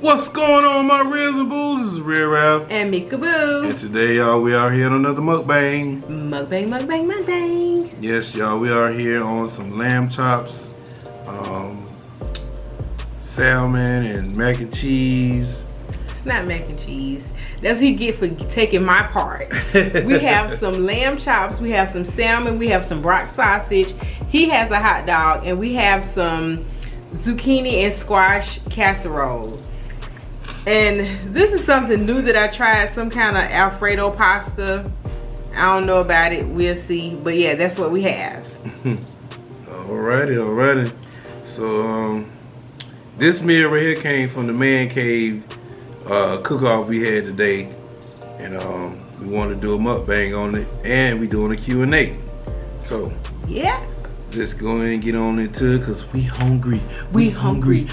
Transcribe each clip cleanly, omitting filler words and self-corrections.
What's going on, my reels and boos? This is Real Rap and Meka. And today, y'all, we are here on another mukbang. Mukbang. Yes, y'all, we are here on some lamb chops, salmon and mac and cheese. It's not mac and cheese. That's what you get for taking my part. We have some lamb chops, we have some salmon, we have some Brock sausage. He has a hot dog, and we have some zucchini and squash casserole. And this is something new that I tried, some kind of Alfredo pasta. I don't know about it, we'll see. But yeah, that's what we have. Alrighty. So this meal right here came from the Mancave cook-off we had today. And we want to do a mukbang on it, and we doing a Q&A. So yeah, let's go ahead and get on into it, because we hungry. We hungry.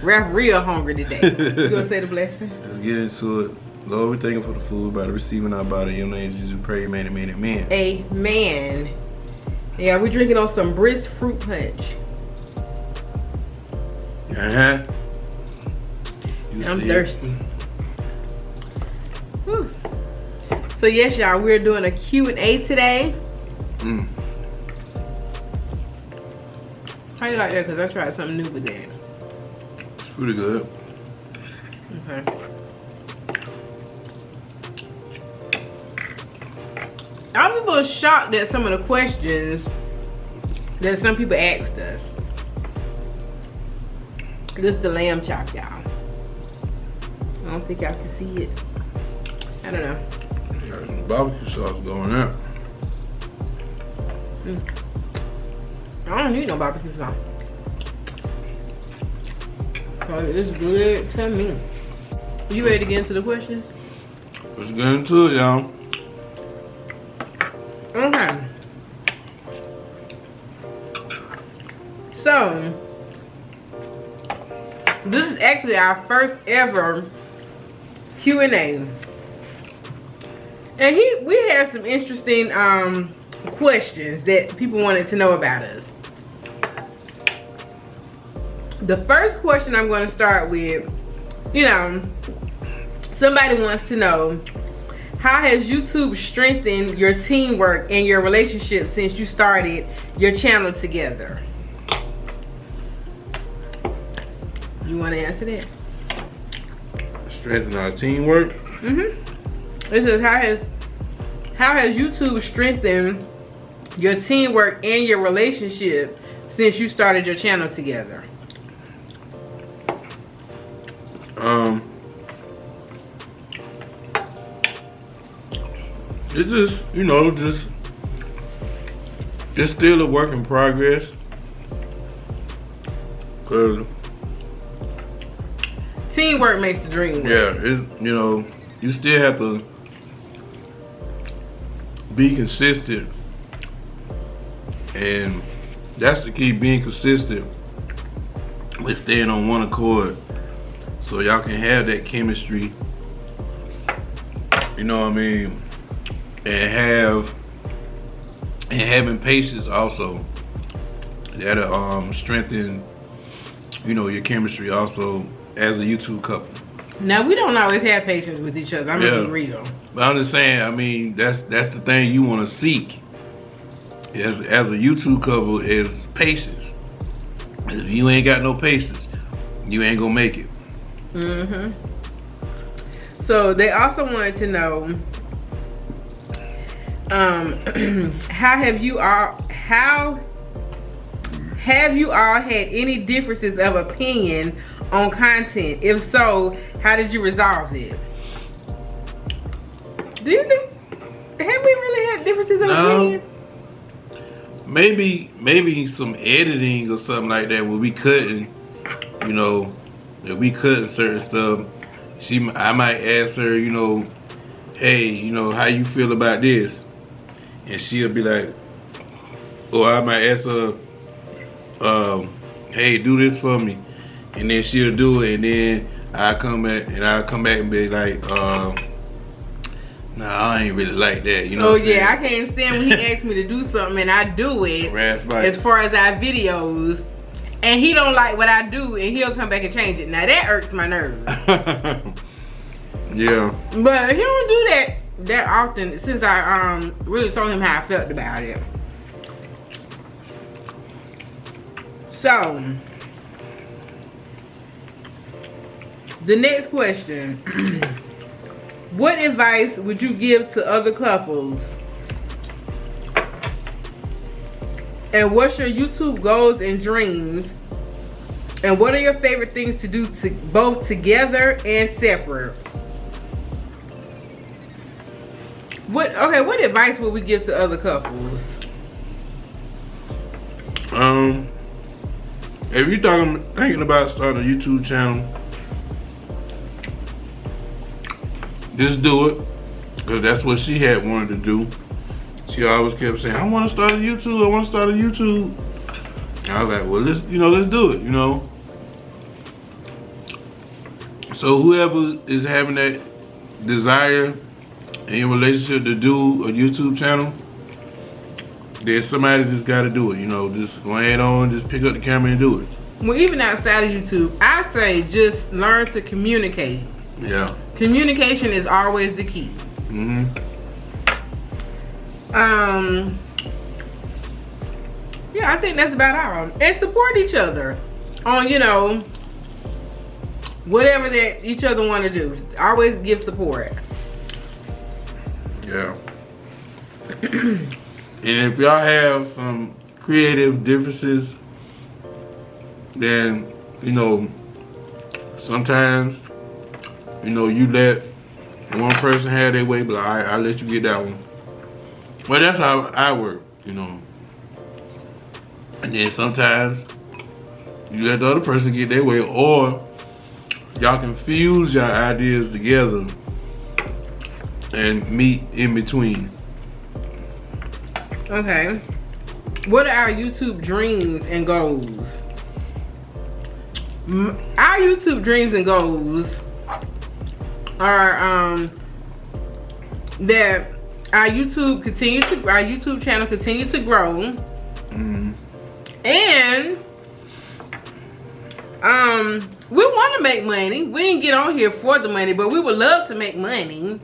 We're real hungry today. You gonna say the blessing? Let's get into it. Lord, we thank you for the food, by the receiving our body. In your name, Jesus, we pray, amen. Amen. Yeah, we're drinking on some brisk fruit punch. I'm thirsty. Whew. So yes, y'all, we're doing a Q&A today. How you like that? Because I tried something new with that. It's pretty good. Okay. I was a little shocked at some of the questions that some people asked us. This is the lamb chop, y'all. I don't think y'all can see it. I don't know. There's some barbecue sauce going there. I don't need no barbecue sauce. So it's good to me. You ready to get into the questions? Let's get into it, y'all. Okay. So this is actually our first ever Q&A. And we had some interesting questions that people wanted to know about us. The first question I'm going to start with, somebody wants to know, how has YouTube strengthened your teamwork and your relationship since you started your channel together? You want to answer that? Strengthen our teamwork? It says, how has YouTube strengthened your teamwork and your relationship since you started your channel together? It just, it's still a work in progress. 'Cause teamwork makes the dream work. Yeah, you still have to be consistent, and that's the key, being consistent with staying on one accord, so y'all can have that chemistry, you know what I mean, and having patience also, that'll strengthen, your chemistry also as a YouTube couple. Now, we don't always have patience with each other. I'm gonna be real. But I'm just saying, that's the thing you want to seek as a YouTube couple, is patience. If you ain't got no patience, you ain't gonna make it. So they also wanted to know, how have you all had any differences of opinion on content? If so, how did you resolve it? Do you think, have we really had differences of opinion? Maybe some editing or something like that, where we couldn't, if we couldn't certain stuff. I might ask her, hey, how you feel about this? And she'll be like, or I might ask her, hey, do this for me. And then she'll do it, and then I'll come back and be like, nah, I ain't really like that, Oh yeah, I can't stand when he asks me to do something and I do it. As far as our videos, and he don't like what I do, and he'll come back and change it. Now that irks my nerves. Yeah. But he don't do that often since I really told him how I felt about it. So the next question. What advice would you give to other couples? And what's your YouTube goals and dreams? And what are your favorite things to do both together and separate? What advice would we give to other couples? If you're thinking about starting a YouTube channel, just do it, because that's what she had wanted to do. She always kept saying, I want to start a YouTube, I want to start a YouTube. And I was like, well, let's do it, So whoever is having that desire in your relationship to do a YouTube channel, there's somebody that's got to do it, just go ahead on, just pick up the camera and do it. Well, even outside of YouTube, I say just learn to communicate. Yeah. Communication is always the key. Yeah, I think that's about all. And support each other on, whatever that each other want to do. Always give support. Yeah. And if y'all have some creative differences, then, sometimes, you let one person have their way, but I'll let you get that one. Well, that's how I work, And then sometimes you let the other person get their way, or y'all can fuse your ideas together and meet in between. Okay. What are our YouTube dreams and goals? Our YouTube dreams and goals are that our YouTube channel continue to grow. And we want to make money. We didn't get on here for the money, but we would love to make money.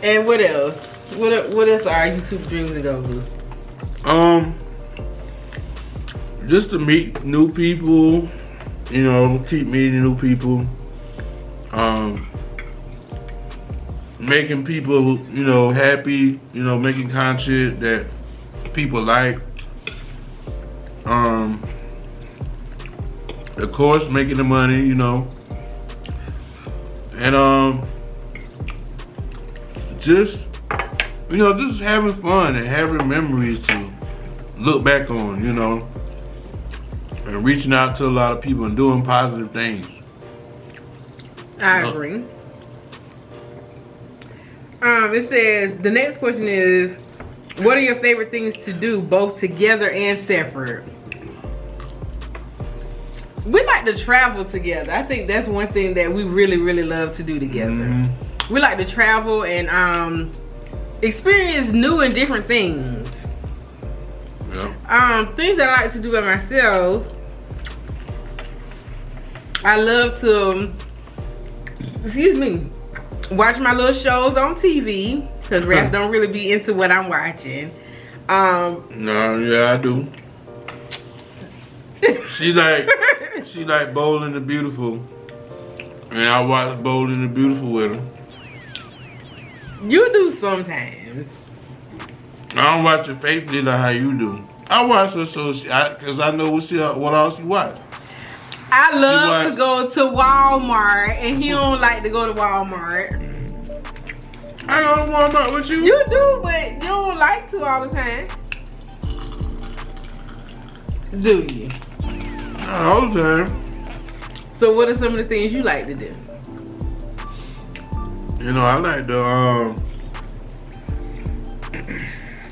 And what else? What else are our YouTube dreams and goals? Just to meet new people, keep meeting new people. Making people, happy, making content that people like. Of course, making the money, and just having fun and having memories to look back on, and reaching out to a lot of people and doing positive things. I agree. It says, the next question is, what are your favorite things to do both together and separate? We like to travel together. I think that's one thing that we really, really love to do together. We like to travel and experience new and different things. Yeah. Things that I like to do by myself. I love to, watch my little shows on TV, because Raph don't really be into what I'm watching. No, yeah, I do. She like Bold and the Beautiful, and I watch Bold and the Beautiful with her. You do sometimes. I don't watch it faithfully like how you do. I watch her because I know what all she watch. I love to go to Walmart, and he don't like to go to Walmart. I go to Walmart with you. You do, but you don't like to all the time. Do you? Not all the time. So what are some of the things you like to do? I like to,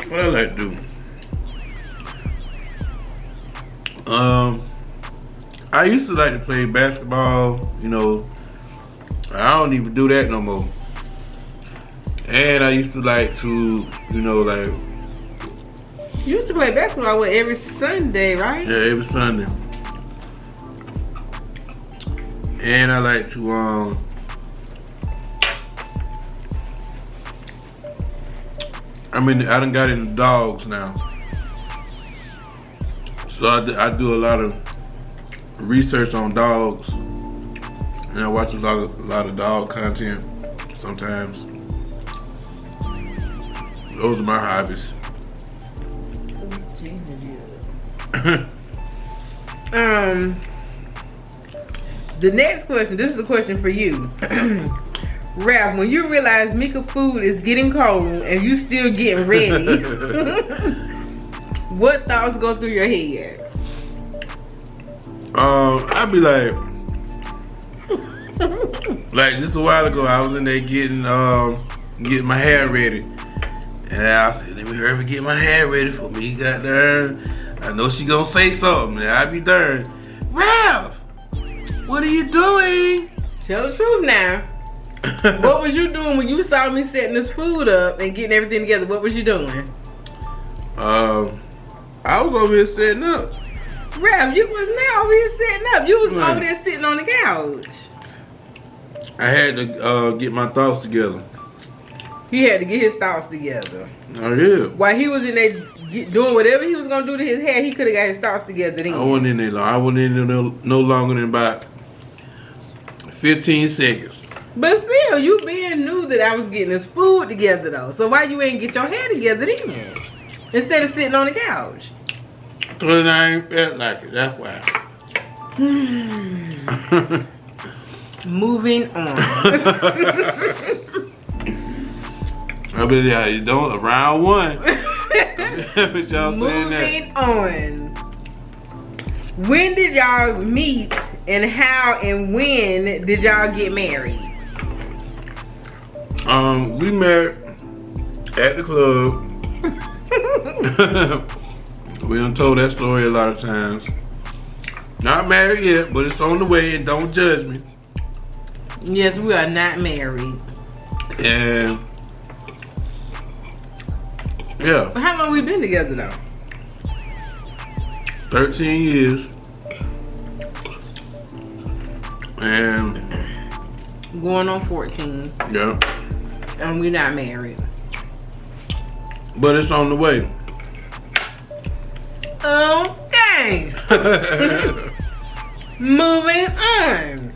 what I like to do? I used to like to play basketball, I don't even do that no more. And I used to like to, You used to play basketball what, every Sunday, right? Yeah, every Sunday. And I like to I done got into dogs now. So I do a lot of research on dogs. And I watch a lot of dog content sometimes. Those are my hobbies. The next question, this is a question for you. Ralph, when you realize Meka food is getting cold and you still getting ready, what thoughts go through your head? I'd be like just a while ago, I was in there getting my hair ready. And I said, let me hurry up and get my hair ready for me. Got there. I know she gonna say something. And I be darned. Ralph, what are you doing? Tell the truth now. What was you doing when you saw me setting this food up and getting everything together? What was you doing? I was over here setting up. Ralph, you was not over here setting up. You was over there sitting on the couch. I had to get my thoughts together. He had to get his thoughts together. Oh yeah. While he was in there doing whatever he was gonna do to his hair, he could have got his thoughts together then. I wasn't in there long. I wasn't in there no longer than about 15 seconds. But still, you being knew that I was getting this food together though. So why you ain't get your hair together then? Instead of sitting on the couch. Cause I ain't felt like it, that's why. Moving on. I mean, yeah, you don't, round one. What y'all saying Moving on. When did y'all meet and how and when did y'all get married? We met at the club. We done told that story a lot of times. Not married yet, but it's on the way, and don't judge me. Yes, we are not married. And yeah. How long we been together though? 13 years. And Going on 14. yeah. And we're not married. But it's on the way. Okay. Moving on.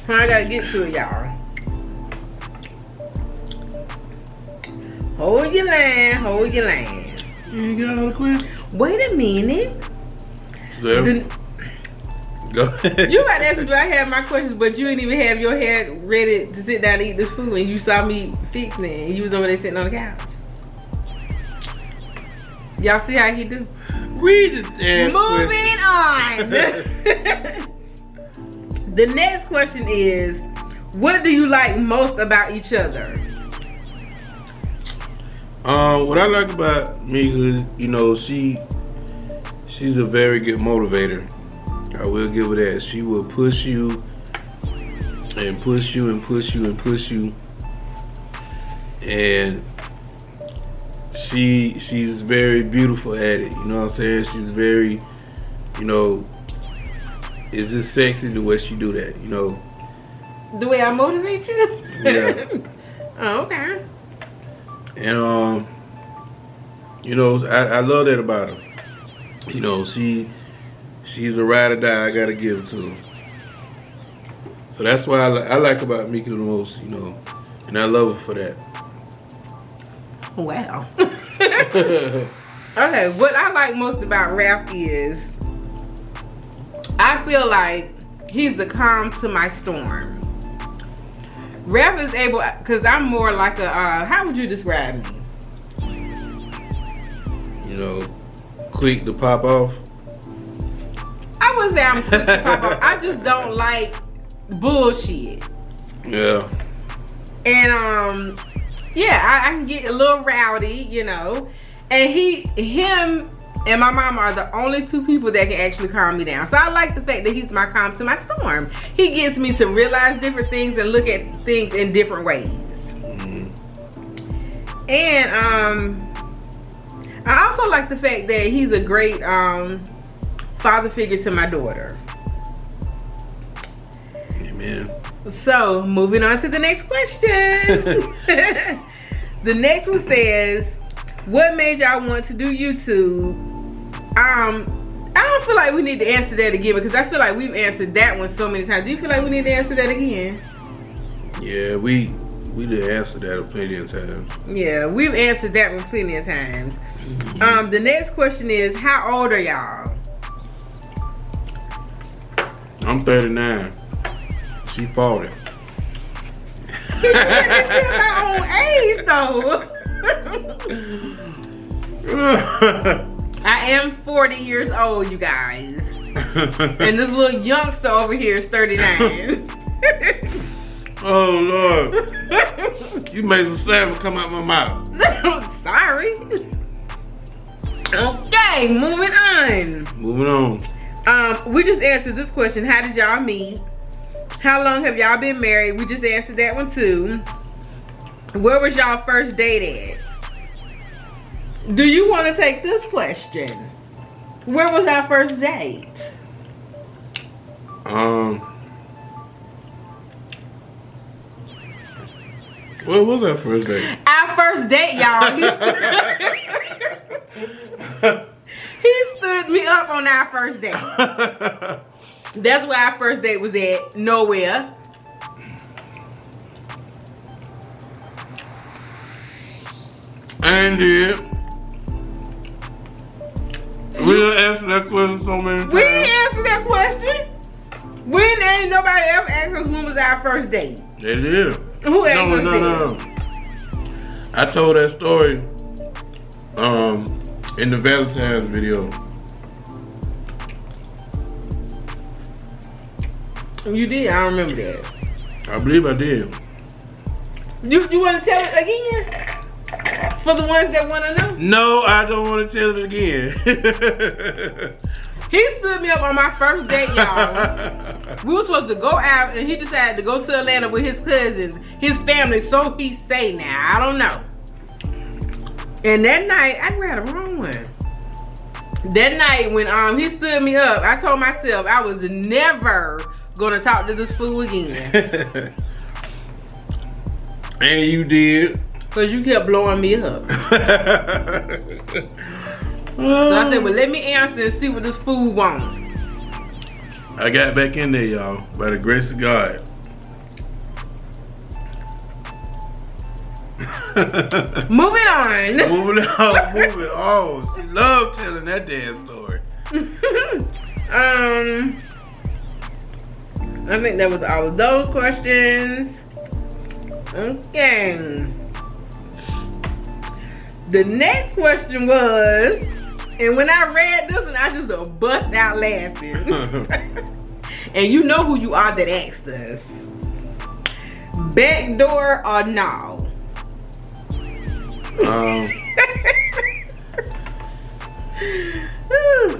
I gotta get to it, y'all. Hold your line, hold your line. You ain't got all the questions? Wait a minute. So, go ahead. You about to ask me, do I have my questions, but you didn't even have your hair ready to sit down and eat this food, and you saw me fixing it, and you was over there sitting on the couch. Y'all see how he do? Read it there. Moving on. The next question is, what do you like most about each other? What I like about Meka is, you know, she's a very good motivator. I will give her that. She will push you and push you and push you and push you. And she's very beautiful at it. You know what I'm saying? She's very, you know, it's just sexy the way she do that, you know. The way I motivate you? Yeah. Oh, okay. And you know, I love that about her. You know, she's a ride or die. I gotta give it to her. So that's why I like about Meka the most, you know, and I love her for that. Wow. Okay, what I like most about Ralph is I feel like he's the calm to my storm. Ralph is able, because I'm more like a, how would you describe me? You know, quick to pop off. I wouldn't say I'm quick to pop off. I just don't like bullshit. Yeah. And yeah, I can get a little rowdy, you know. And him and my mama are the only two people that can actually calm me down. So I like the fact that he's my calm to my storm. He gets me to realize different things and look at things in different ways. And I also like the fact that he's a great father figure to my daughter. Amen. So, moving on to the next question. The next one says, what made y'all want to do YouTube? I don't feel like we need to answer that again because I feel like we've answered that one so many times. Do you feel like we need to answer that again? Yeah, we did answer that plenty of times. Yeah, we've answered that one plenty of times. The next question is, how old are y'all? I'm 39. She 40. That's my own age though. I am 40 years old, you guys. And this little youngster over here is 39. Oh Lord. You made some salmon come out my mouth. Sorry. Okay, moving on. Moving on. We just answered this question. How did y'all meet? How long have y'all been married? We just answered that one too. Where was y'all first date at? Do you want to take this question? Where was our first date? What was our first date? Our first date, y'all. He stood me up on our first date. That's where our first date was at. Nowhere. And did. We done answered that question so many times. We didn't answer that question. We ain't nobody ever asked us when was our first date. They did. Who asked us that? No. I told that story in the Valentine's video. You did? I don't remember that. I believe I did. You want to tell it again? For the ones that want to know? No, I don't want to tell it again. He stood me up on my first date, y'all. We were supposed to go out and he decided to go to Atlanta with his cousins, his family, so he say now. I don't know. And that night, I grabbed the wrong one. That night when he stood me up, I told myself I was never gonna talk to this fool again. And you did. Cause you kept blowing me up. So I said, well, let me answer and see what this fool wants. I got back in there, y'all, by the grace of God. Moving on. Moving on. She loved telling that damn story. I think that was all of those questions. Okay. The next question was, and when I read this one, I just bust out laughing. And you know who you are that asked us. Backdoor or no?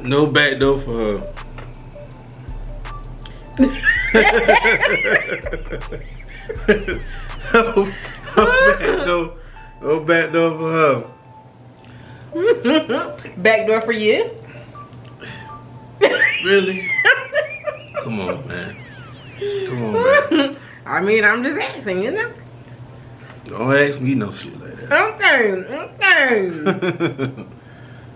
No backdoor for her. No backdoor for her. Backdoor for you? Really? Come on, man. Come on, man. I mean, I'm just asking, you know? Don't ask me no shit like that. Okay.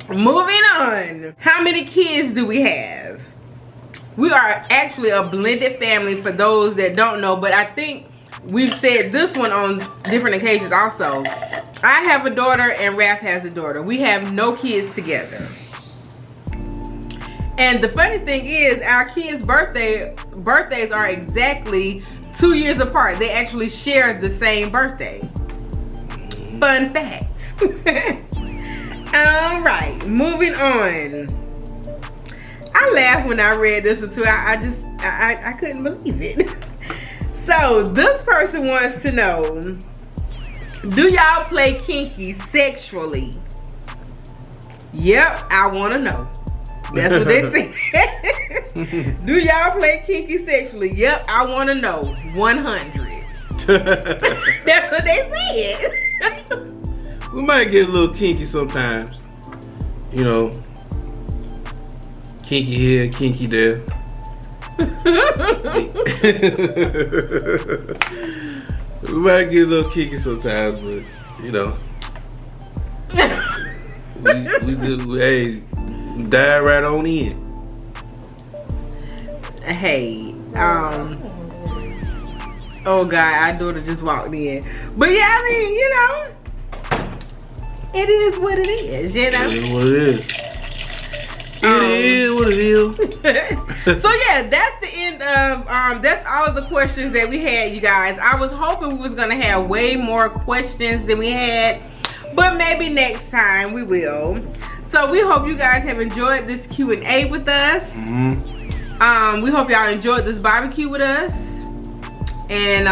Moving on. How many kids do we have? We are actually a blended family for those that don't know, but I think we've said this one on different occasions also. I have a daughter and Raph has a daughter. We have no kids together. And the funny thing is, our kids' birthdays are exactly 2 years apart. They actually share the same birthday. Fun fact. All right, moving on. I laughed when I read this one too. I couldn't believe it. So this person wants to know, do y'all play kinky sexually? Yep, I want to know. That's what they said. Do y'all play kinky sexually? Yep, I want to know. 100. That's what they said. We might get a little kinky sometimes. You know, kinky here, kinky there. We might get a little kinky sometimes, but you know, we dive right on in. Hey, oh God, our daughter just walked in. But yeah, I mean, you know, it is what it is, you know. It is what it is. It is what it is. So yeah, that's the end of that's all of the questions that we had, you guys. I was hoping we was gonna have way more questions than we had, but maybe next time we will. So we hope you guys have enjoyed this Q&A with us. We hope y'all enjoyed this barbecue with us. And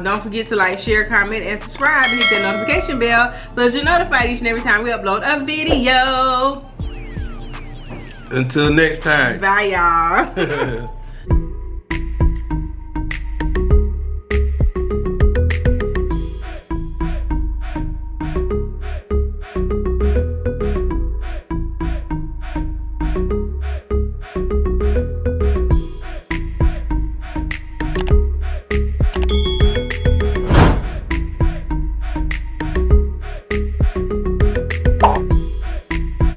don't forget to like, share, comment, and subscribe, and hit that notification bell so that you're notified each and every time we upload a video. Until next time. Bye, y'all.